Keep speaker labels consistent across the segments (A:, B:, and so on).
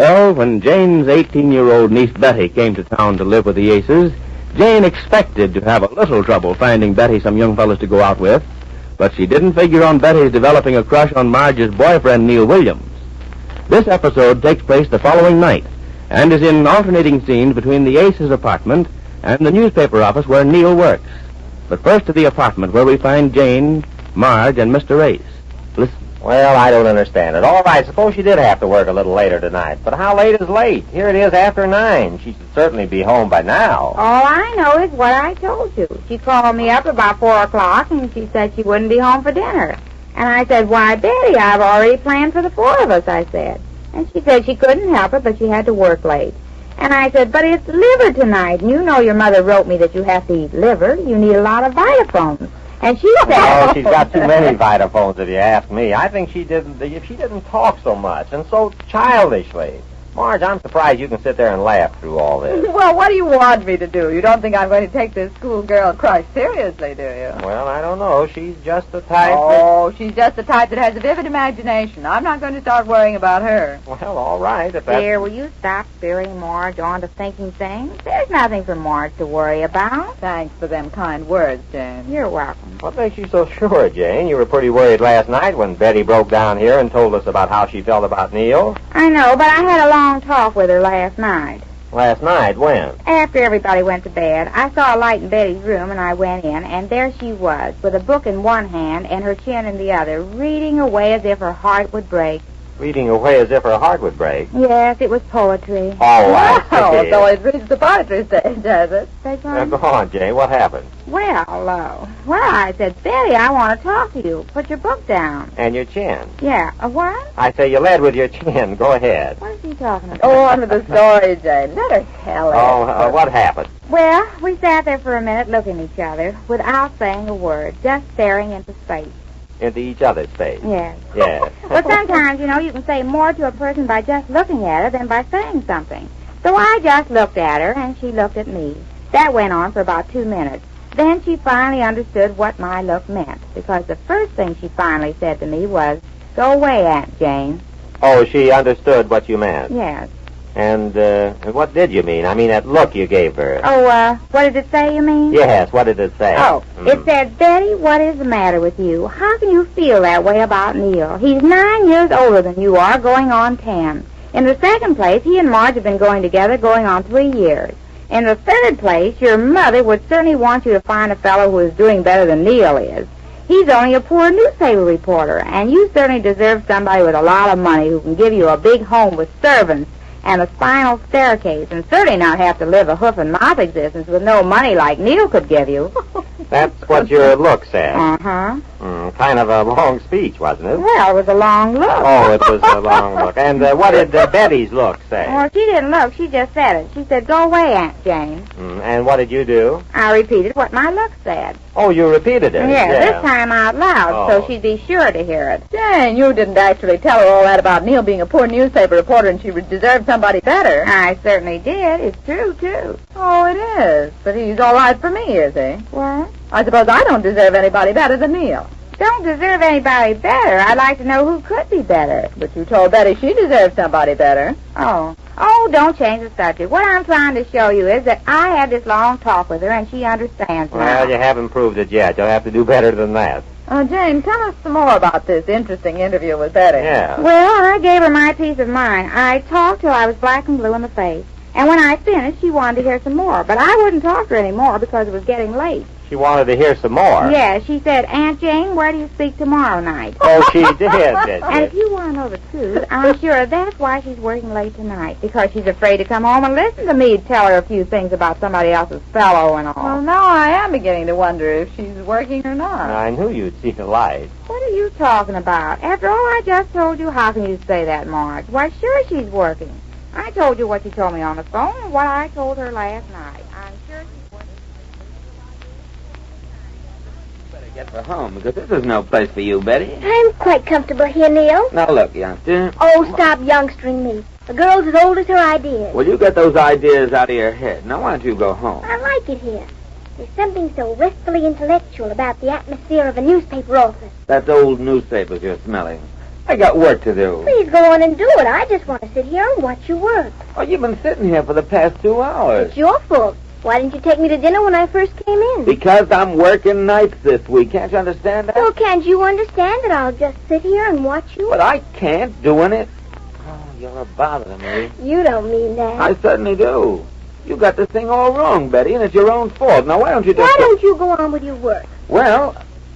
A: Well, when Jane's 18-year-old niece Betty came to town to live with the Aces, Jane expected to have a little trouble finding Betty some young fellas to go out with, but she didn't figure on Betty's developing a crush on Marge's boyfriend, Neal Williams. This episode takes place the following night and is in alternating scenes between the Aces' apartment and the newspaper office where Neal works. But first to the apartment where we find Jane, Marge, and Mr. Ace. Listen.
B: Well, I don't understand it. All right, suppose she did have to work a little later tonight. But how late is late? Here it is after 9. She should certainly be home by now.
C: All I know is what I told you. She called me up about 4 o'clock, and she said she wouldn't be home for dinner. And I said, why, Betty, I've already planned for the 4 of us, I said. And she said she couldn't help it, but she had to work late. And I said, but it's liver tonight, and you know your mother wrote me that you have to eat liver. You need a lot of Vitaphones. And she said...
B: Oh, she's got too many Vitaphones, if you ask me. I think if she didn't talk so much and so childishly. Marge, I'm surprised you can sit there and laugh through all this.
D: Well, what do you want me to do? You don't think I'm going to take this schoolgirl crush seriously, do you?
B: Well, I don't know. She's just the type
D: she's just the type that has a vivid imagination. I'm not going to start worrying about her.
B: Well, all right, if that's...
C: Dear, will you stop steering Marge on to thinking things? There's nothing for Marge to worry about.
D: Thanks for them kind words, Jane.
C: You're welcome.
B: What makes you so sure, Jane? You were pretty worried last night when Betty broke down here and told us about how she felt about Neal.
C: I know, but I had a long talk with her last night.
B: Last night? When?
C: After everybody went to bed, I saw a light in Betty's room, and I went in, and there she was, with a book in one hand and her chin in the other, reading away as if her heart would break.
B: Reading away as if her heart would break?
C: Yes, it was poetry.
B: Oh, I see.
D: So it reached the poetry stage, has it?
B: Go on, Jane. What happened?
C: Well, I said, Betty, I want to talk to you. Put your book down.
B: And your chin?
C: Yeah. A what?
B: I say you led with your chin. Go ahead.
C: What is he talking about?
D: Oh, on with the story, Jane. Let her tell it.
B: Oh, what happened?
C: Well, we sat there for a minute looking at each other without saying a word, just staring into space.
B: Into each other's face?
C: Yes.
B: Yes.
C: But sometimes, you can say more to a person by just looking at her than by saying something. So I just looked at her, and she looked at me. That went on for about 2 minutes. Then she finally understood what my look meant, because the first thing she finally said to me was, "Go away, Aunt Jane."
B: Oh, she understood what you meant?
C: Yes.
B: And what did you mean? I mean, that look you gave her.
C: Oh, what did it say, you mean?
B: Yes, what did it say?
C: Oh, It said, Betty, what is the matter with you? How can you feel that way about Neal? He's 9 years older than you are, going on 10. In the second place, he and Marge have been going together going on 3 years. In the third place, your mother would certainly want you to find a fellow who is doing better than Neal is. He's only a poor newspaper reporter, and you certainly deserve somebody with a lot of money who can give you a big home with servants and a spinal staircase, and certainly not have to live a hoof-and-mouth existence with no money like Neal could give you.
B: That's what your look said.
C: Uh-huh.
B: Kind of a long speech, wasn't it?
C: Well, it was a long look.
B: Oh, it was a long look. And what did Betty's look say?
C: Well, she didn't look. She just said it. She said, "Go away, Aunt Jane."
B: And what did you do?
C: I repeated what my look said.
B: Oh, you repeated it?
C: Yeah, this time out loud, so she'd be sure to hear it.
D: Jane, you didn't actually tell her all that about Neal being a poor newspaper reporter and she deserved somebody better.
C: I certainly did. It's true, too.
D: Oh, it is. But he's all right for me, is he?
C: What?
D: I suppose I don't deserve anybody better than Neal.
C: Don't deserve anybody better. I'd like to know who could be better.
D: But you told Betty she deserved somebody better.
C: Oh, don't change the subject. What I'm trying to show you is that I had this long talk with her, and she understands now.
B: Well, you haven't proved it yet. You'll have to do better than that.
D: Oh, Jane, tell us some more about this interesting interview with Betty.
B: Yeah.
C: Well, I gave her my piece of mind. I talked till I was black and blue in the face. And when I finished, she wanted to hear some more. But I wouldn't talk to her anymore because it was getting late.
B: She wanted to hear some more.
C: Yeah, she said, "Aunt Jane, where do you speak tomorrow night?"
B: Oh, she did she?
C: And if you want to know the truth, I'm sure that's why she's working late tonight, because she's afraid to come home and listen to me tell her a few things about somebody else's fellow and all.
D: Well, now I am beginning to wonder if she's working or not.
B: I knew you'd see the light.
C: What are you talking about? After all I just told you, how can you say that, Marge? Why, sure she's working. I told you what she told me on the phone and what I told her last night. I'm sure she's working.
E: Get for home, because this is no place for you, Betty.
F: I'm quite comfortable here, Neal.
E: Now, look, youngster.
F: Oh, stop youngstering me. The girl's as old as her ideas.
E: Well, you get those ideas out of your head. Now, why don't you go home?
F: I like it here. There's something so restfully intellectual about the atmosphere of a newspaper office.
E: That's old newspapers you're smelling. I got work to do.
F: Please go on and do it. I just want to sit here and watch you work.
E: Oh, you've been sitting here for the past 2 hours.
F: It's your fault. Why didn't you take me to dinner when I first came in?
E: Because I'm working nights this week. Can't you understand that?
F: Well, can't you understand that I'll just sit here and watch you?
E: But I can't, doing it. Oh, you're bothering me.
F: You don't mean that.
E: I certainly do. You got this thing all wrong, Betty, and it's your own fault. Now, why don't you just...
F: Why don't you go on with your work?
E: Well,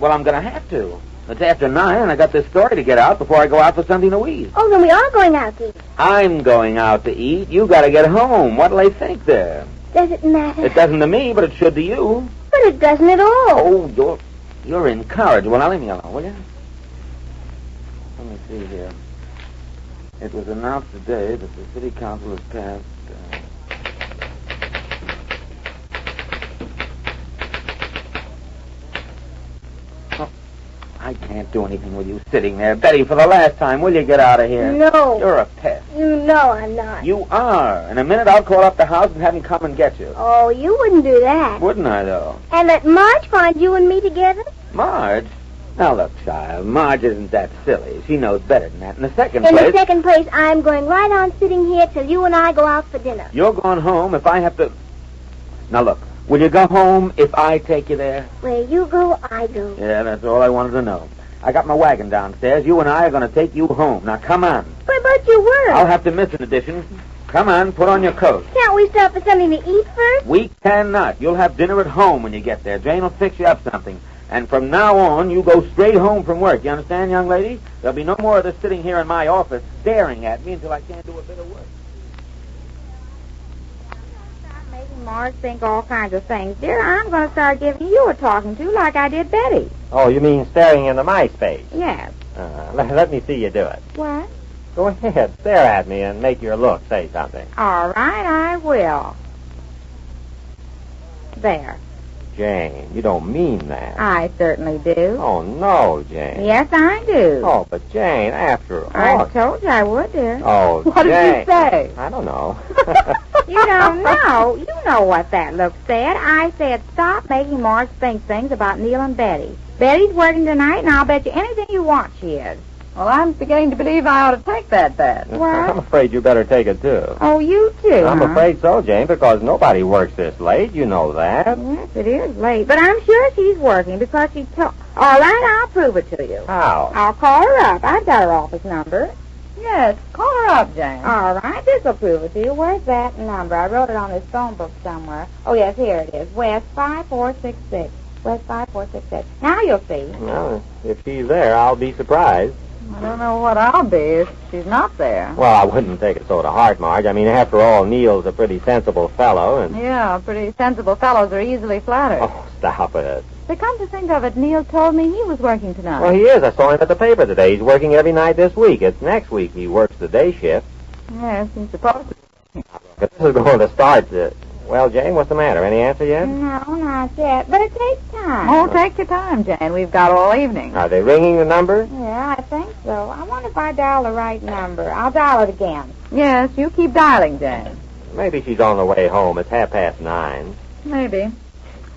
E: I'm going to have to. It's after 9, and I got this story to get out before I go out for something to eat.
F: Oh, then we are going out to eat.
E: I'm going out to eat. You got to get home. What'll they think there?
F: Does it matter?
E: It doesn't to me, but it should to you.
F: But it doesn't at all.
E: Oh, you're encouraged. Well, now leave me alone, will you? Let me see here. It was announced today that the city council has passed... I can't do anything with you sitting there. Betty, for the last time, will you get out of here?
F: No.
E: You're a pest.
F: You know I'm not.
E: You are. In a minute, I'll call up the house and have him come and get you.
F: Oh, you wouldn't do that.
E: Wouldn't I, though?
F: And let Marge find you and me together?
E: Marge? Now, look, child, Marge isn't that silly. She knows better than that. In the second
F: In
E: place...
F: the second place, I'm going right on sitting here till you and I go out for dinner.
E: You're going home if I have to... Now, look, will you go home if I take you there?
F: Where you go, I go.
E: Yeah, that's all I wanted to know. I got my wagon downstairs. You and I are going to take you home. Now, come on.
F: But you were.
E: I'll have to miss an edition. Come on, put on your coat.
F: Can't we stop for something to eat first?
E: We cannot. You'll have dinner at home when you get there. Jane will fix you up something. And from now on, you go straight home from work. You understand, young lady? There'll be no more of this sitting here in my office staring at me until I can't do a bit of work.
C: Making Marge think all kinds of things. Dear, I'm going to start giving you a talking to like I did Betty.
B: Oh, you mean staring into my space?
C: Yes.
B: Let me see you do it.
C: What?
B: Go ahead, stare at me and make your look say something.
C: All right, I will. There.
B: Jane, you don't mean that.
C: I certainly do.
B: Oh, no, Jane.
C: Yes, I do.
B: Oh, but Jane, after all...
C: I told you I would, dear.
B: Oh,
D: What
B: Jane.
D: did you say?
B: I don't know.
C: You don't know. You know what that look said. I said stop making Marge think things about Neal and Betty. Betty's working tonight, and I'll bet you anything you want she is.
D: Well, I'm beginning to believe I ought to take that bet.
C: What?
B: I'm afraid you better take it, too.
C: Oh, you too,
B: I'm
C: huh?
B: afraid so, Jane, because nobody works this late. You know that.
C: Yes, it is late. But I'm sure she's working because she told... All right, I'll prove it to you.
B: How?
C: I'll call her up. I've got her office number.
D: Yes, call her up, Jane.
C: All right, this will prove it to you. Where's that number? I wrote it on this phone book somewhere. Oh, yes, here it is. West 5466. West 5466. Now you'll see.
B: Well, if she's there, I'll be surprised.
D: I don't know what I'll be if she's not there.
B: Well, I wouldn't take it so to heart, Marge. I mean, after all, Neal's a pretty sensible fellow, and...
D: Yeah, pretty sensible fellows are easily flattered.
B: Oh, stop it.
D: But come to think of it, Neal told me he was working tonight.
B: Well, he is. I saw him at the paper today. He's working every night this week. It's next week he works the day shift.
D: Yes, he's supposed to.
B: But this is going to start... Well, Jane, what's the matter? Any answer yet?
C: No, not yet. But it takes time.
D: Oh, take your time, Jane. We've got all evening.
B: Are they ringing the number?
C: Yeah, I think so. I wonder if I dial the right number. I'll dial it again.
D: Yes, you keep dialing, Jane.
B: Maybe she's on the way home. It's 9:30.
D: Maybe.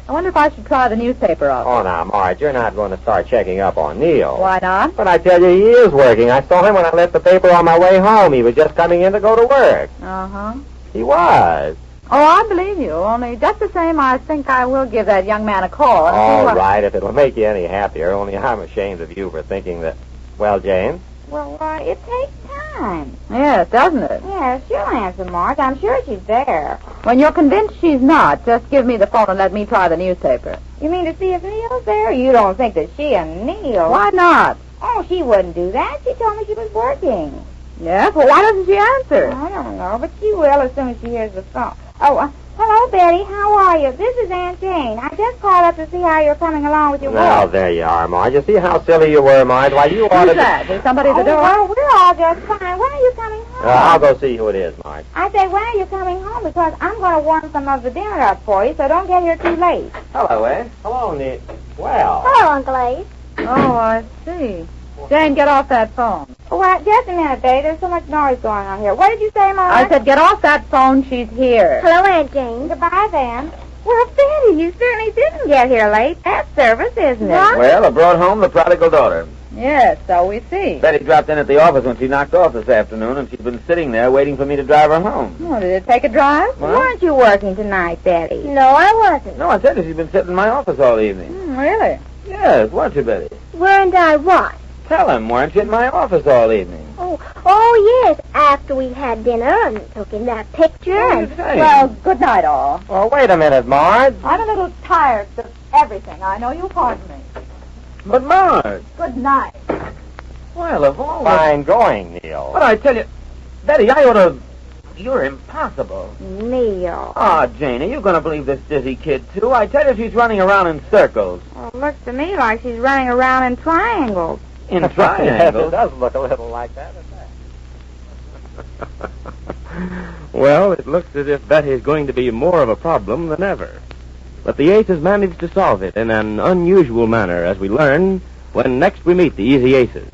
D: I wonder if I should try the newspaper office.
B: Oh, now, Marge, you're not going to start checking up on Neal.
D: Why not?
B: But I tell you, he is working. I saw him when I left the paper on my way home. He was just coming in to go to work.
D: Uh-huh.
B: He was.
D: Oh, I believe you. Only just the same, I think I will give that young man a call. And see
B: All
D: what...
B: right, if it'll make you any happier. Only I'm ashamed of you for thinking that... Well, Jane?
C: Well, it takes time.
D: Yes, doesn't it?
C: Yeah, she'll answer, Marge. I'm sure she's there.
D: When you're convinced she's not, just give me the phone and let me try the newspaper.
C: You mean to see if Neal's there? You don't think that she and Neal...
D: Why not?
C: Oh, she wouldn't do that. She told me she was working.
D: Yes, well, why doesn't she answer?
C: I don't know, but she will as soon as she hears the phone. Oh, hello, Betty. How are you? This is Aunt Jane. I just called up to see how you're coming along with your
B: Well,
C: work.
B: there you are, Marge. You see how silly you were, Marge? Why, you ought
D: Who's
B: to...
D: that? Is somebody at the door?
C: Well, we're all just fine. When are you coming home?
B: I'll go see who it is, Marge.
C: I say, when are you coming home? Because I'm going to warm some of the dinner up for you, so don't get here too late.
B: Hello, Ed. Hello, Neal. Well...
F: Hello, Uncle Abe.
D: Oh, I see. Jane, get off that phone.
C: Well, just a minute, Betty. There's so much noise going on here. What did you say, Marge?
D: I said get off that phone. She's here.
F: Hello, Aunt Jane.
C: Goodbye, then. Well, Betty, you certainly didn't get here late. That's service, isn't it?
F: What?
E: Well, I brought home the prodigal daughter.
D: Yes, so we see.
E: Betty dropped in at the office when she knocked off this afternoon, and she's been sitting there waiting for me to drive her home.
D: Oh, did it take a drive?
E: What?
C: Weren't you working tonight, Betty?
F: No, I wasn't.
E: No, I said that she's been sitting in my office all evening.
D: Really?
E: Yes, weren't you, Betty?
F: Weren't I what?
E: Tell him, weren't you in my office all evening?
F: Oh, yes, after we had dinner and took in that picture and...
D: Well, good night, all.
B: Well, wait a minute, Marge.
D: I'm a little tired of everything. I know you'll pardon me.
E: But, Marge.
D: Good night.
E: Well, of all...
B: Fine going, Neal.
E: But I tell you, Betty, I ought to... You're impossible.
C: Neal.
E: Ah, Jane, are you going to believe this dizzy kid, too? I tell you, she's running around in circles.
C: Well, it looks to me like she's running around in triangles.
E: In
B: Yes, it
E: triangles?
B: does look a little like that, doesn't it?
A: Well, it looks as if Betty's going to be more of a problem than ever. But the Aces managed to solve it in an unusual manner, as we learn when next we meet the Easy Aces.